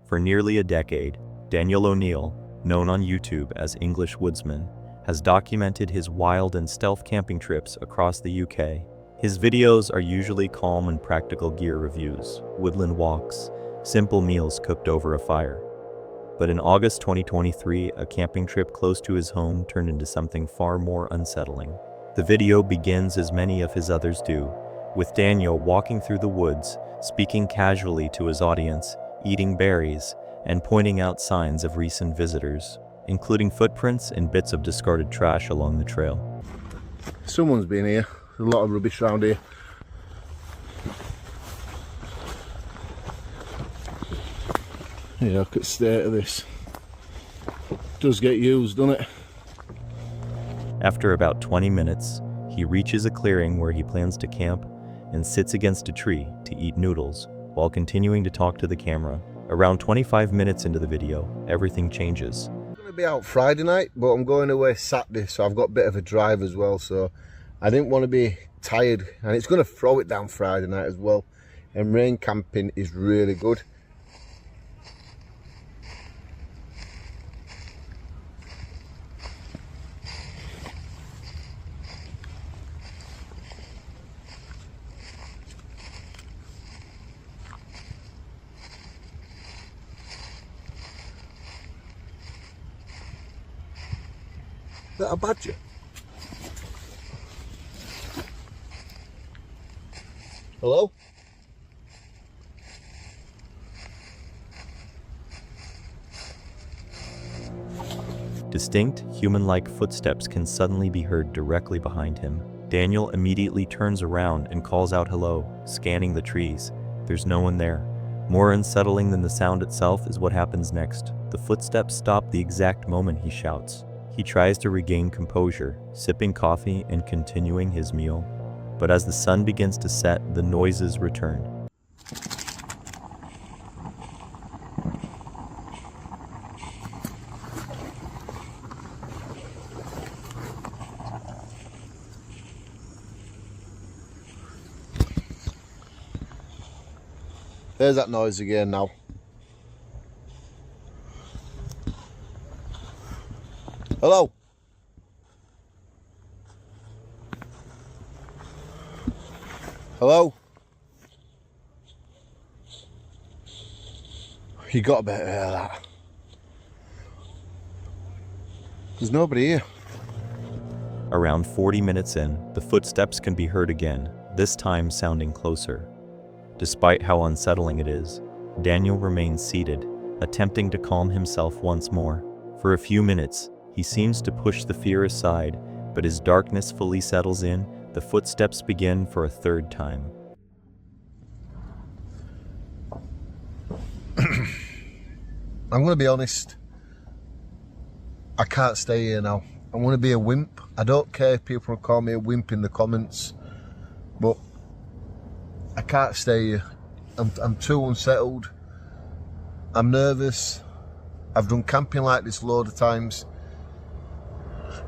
For nearly a decade, Daniel O'Neill, known on YouTube as English Woodsman, has documented his wild and stealth camping trips across the UK. His videos are usually calm and practical gear reviews, woodland walks, simple meals cooked over a fire. But in August 2023, a camping trip close to his home turned into something far more unsettling. The video begins as many of his others do, with Daniel walking through the woods, speaking casually to his audience, eating berries, and pointing out signs of recent visitors, including footprints and bits of discarded trash along the trail. Someone's been here. There's a lot of rubbish around here. Yeah, look at the state of this. It does get used, doesn't it? After about 20 minutes, he reaches a clearing where he plans to camp and sits against a tree to eat noodles while continuing to talk to the camera. Around 25 minutes into the video, everything changes. I'm going to be out Friday night, but I'm going away Saturday, so I've got a bit of a drive as well, so I didn't want to be tired, and it's going to throw it down Friday night as well, and rain camping is really good. Is that a badger? Hello? Distinct, human-like footsteps can suddenly be heard directly behind him. Daniel immediately turns around and calls out hello, scanning the trees. There's no one there. More unsettling than the sound itself is what happens next. The footsteps stop the exact moment he shouts. He tries to regain composure, sipping coffee and continuing his meal. But as the sun begins to set, the noises return. There's that noise again now. Hello? Hello? You got to better hear that. There's nobody here. Around 40 minutes in, the footsteps can be heard again, this time sounding closer. Despite how unsettling it is, Daniel remains seated, attempting to calm himself once more. For a few minutes, he seems to push the fear aside, but as darkness fully settles in, the footsteps begin for a third time. I'm going to be honest. I can't stay here now. I'm going to be a wimp. I don't care if people call me a wimp in the comments, but I can't stay here. I'm too unsettled. I'm nervous. I've done camping like this a load of times.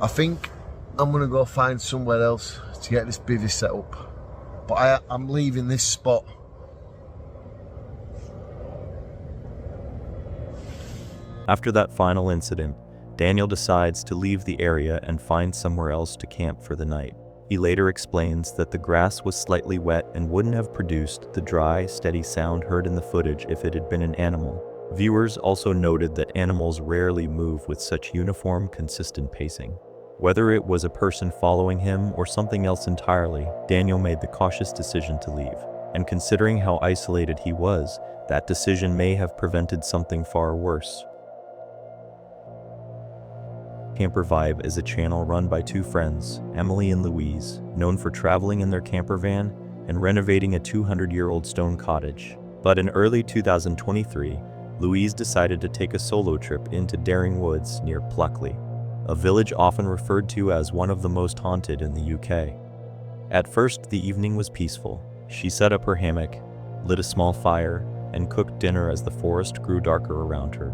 I think I'm going to go find somewhere else to get this bivvy set up. But I'm leaving this spot. After that final incident, Daniel decides to leave the area and find somewhere else to camp for the night. He later explains that the grass was slightly wet and wouldn't have produced the dry, steady sound heard in the footage if it had been an animal. Viewers also noted that animals rarely move with such uniform, consistent pacing. Whether it was a person following him or something else entirely, Daniel made the cautious decision to leave. And considering how isolated he was, that decision may have prevented something far worse. Camper Vibe is a channel run by two friends, Emily and Louise, known for traveling in their camper van and renovating a 200-year-old stone cottage. But in early 2023, Louise decided to take a solo trip into Daring Woods near Pluckley, a village often referred to as one of the most haunted in the UK. At first, the evening was peaceful. She set up her hammock, lit a small fire, and cooked dinner as the forest grew darker around her.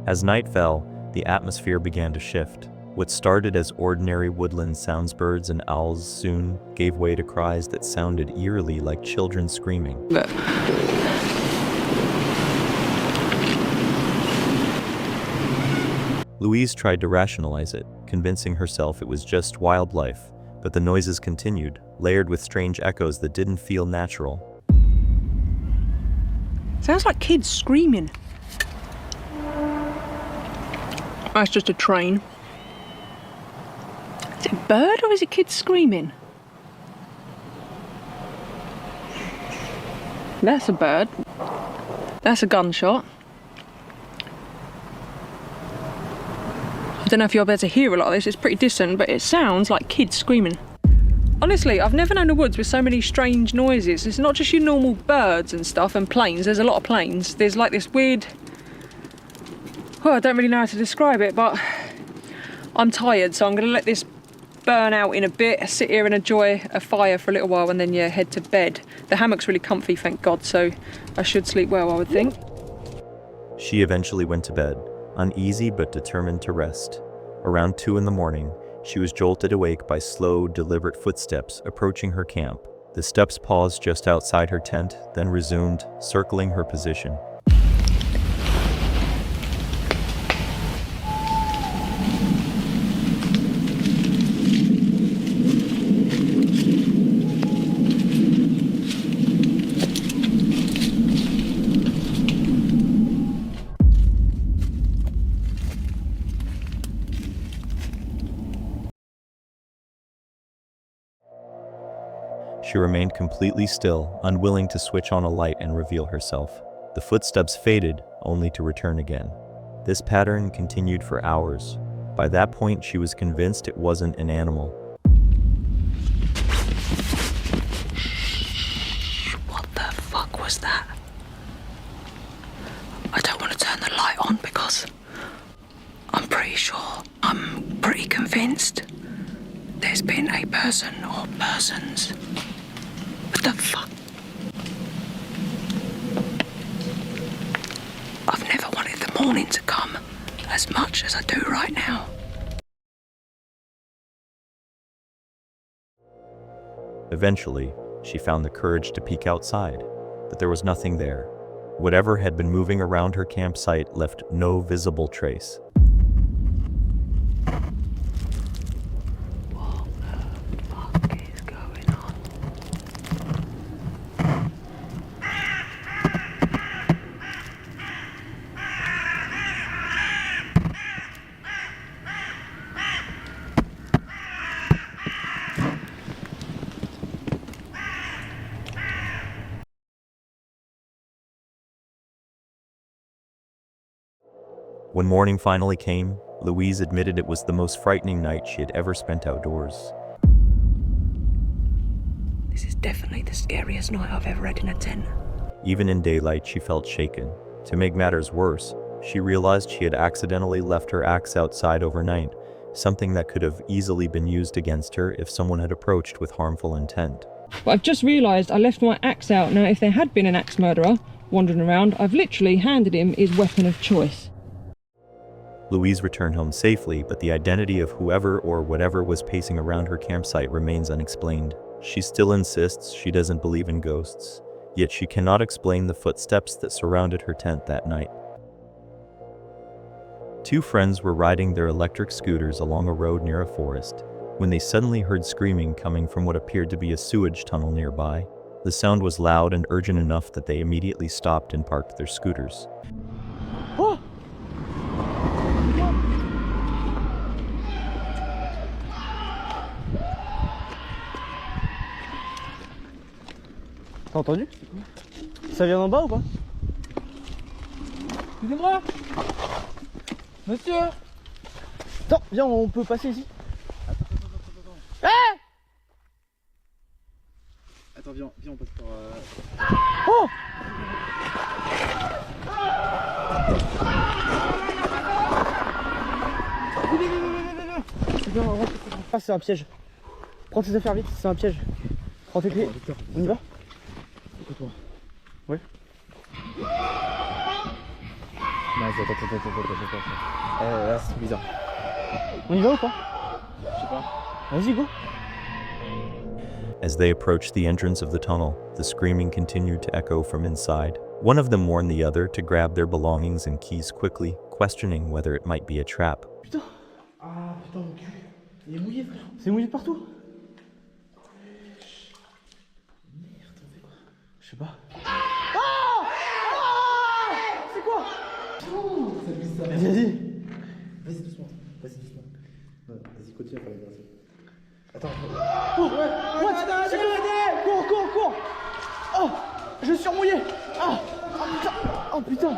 As night fell, the atmosphere began to shift. What started as ordinary woodland sounds, birds and owls, soon gave way to cries that sounded eerily like children screaming. Louise tried to rationalize it, convincing herself it was just wildlife, but the noises continued, layered with strange echoes that didn't feel natural. Sounds like kids screaming. That's just a train. Is it a bird or is it kids screaming? That's a bird. That's a gunshot. I don't know if you'll be able to hear a lot of this, it's pretty distant, but it sounds like kids screaming. Honestly, I've never known a woods with so many strange noises. It's not just your normal birds and stuff and planes, there's a lot of planes. There's like this weird... Well, I don't really know how to describe it, but I'm tired, so I'm going to let this burn out in a bit, sit here and enjoy a fire for a little while and then, yeah, head to bed. The hammock's really comfy, thank God, so I should sleep well, I would think. She eventually went to bed, uneasy but determined to rest. Around 2 in the morning, she was jolted awake by slow, deliberate footsteps approaching her camp. The steps paused just outside her tent, then resumed, circling her position. She remained completely still, unwilling to switch on a light and reveal herself. The footsteps faded, only to return again. This pattern continued for hours. By that point, she was convinced it wasn't an animal. What the fuck was that? I don't want to turn the light on because I'm pretty convinced there's been a person or persons. What the fuck? I've never wanted the morning to come as much as I do right now. Eventually, she found the courage to peek outside, but there was nothing there. Whatever had been moving around her campsite left no visible trace. What the fuck is going on? When morning finally came, Louise admitted it was the most frightening night she had ever spent outdoors. This is definitely the scariest night I've ever had in a tent. Even in daylight, she felt shaken. To make matters worse, she realized she had accidentally left her axe outside overnight, something that could have easily been used against her if someone had approached with harmful intent. But I've just realised I left my axe out. Now, if there had been an axe murderer wandering around, I've literally handed him his weapon of choice. Louise returned home safely, but the identity of whoever or whatever was pacing around her campsite remains unexplained. She still insists she doesn't believe in ghosts, yet she cannot explain the footsteps that surrounded her tent that night. 2 friends were riding their electric scooters along a road near a forest, when they suddenly heard screaming coming from what appeared to be a sewage tunnel nearby. The sound was loud and urgent enough that they immediately stopped and parked their scooters. Oh! T'as entendu? Ça vient d'en bas ou pas? Excusez-moi! Monsieur! Attends, viens, on peut passer ici. Attends. Ah! Attends, viens, on passe par... Oh! Viens, rentre. Ah, c'est un piège. Prends tes affaires vite, c'est un piège. Prends tes clés. On y va? Ouais. Non, attends. Là, c'est bizarre. On y va ou pas? Je sais pas. Vas-y, go. As they approached the entrance of the tunnel, the screaming continued to echo from inside. One of them warned the other to grab their belongings and keys quickly, questioning whether it might be a trap. Putain. Ah putain mon cul. Il est mouillé frère. C'est mouillé de partout. Merde, on fait quoi? Je sais pas. C'est quoi? Vas-y, vas-y. Vas-y doucement. Vas-y doucement. Vas-y continue à faire les grasses. Attends. Oh ouais. Sécurité. Cours. Oh, je suis mouillé. Ah. Oh putain.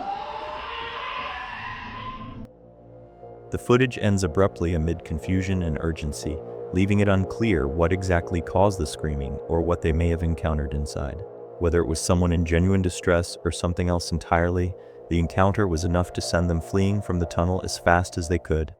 The footage ends abruptly amid confusion and urgency, leaving it unclear what exactly caused the screaming or what they may have encountered inside. Whether it was someone in genuine distress or something else entirely, the encounter was enough to send them fleeing from the tunnel as fast as they could.